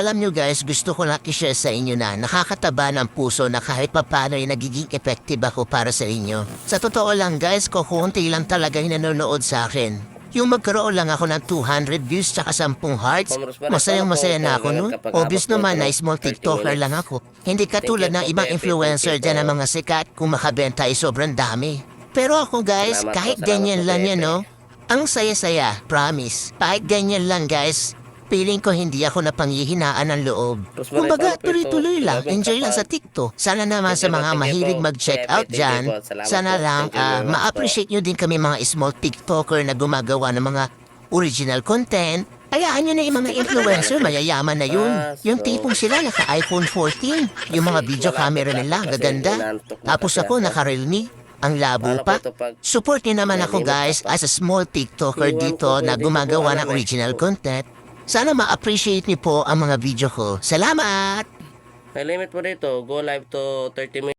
Alam nyo guys, gusto ko lang i-share sa inyo na nakakataba ng puso na kahit papano ay nagiging effective ako para sa inyo. Sa totoo lang guys, kukunti lang talaga yung nanonood sa akin. Yung magkaroon lang ako ng 200 views tsaka 10 hearts, masayang-masaya na ako nun. Obvious naman na small TikToker lang ako. Hindi katulad ng ibang influencer dyan na mga sikat kung makabenta ay sobrang dami. Pero ako guys, kahit ganyan lang yan no, ang saya-saya, promise. Kahit ganyan lang guys, feeling ko hindi ako napanghihinaan ng loob. Kumbaga, tuloy-tuloy lang. Enjoy lang sa TikTok. Sana naman sa mga mahilig mag-check out dyan, sana lang ma-appreciate nyo din kami mga small TikToker na gumagawa ng mga original content. Hayaan nyo na yung mga influencer, mayayaman na yun. Yung tipong sila naka-iPhone 14. Yung mga video camera nila, gaganda. Tapos ako naka-Realme. Ang labo pa. Support nyo naman ako guys as a small TikToker dito na gumagawa ng original content. Sana ma-appreciate niyo po ang mga video ko. Salamat! May limit mo dito. Go live to 30 minutes.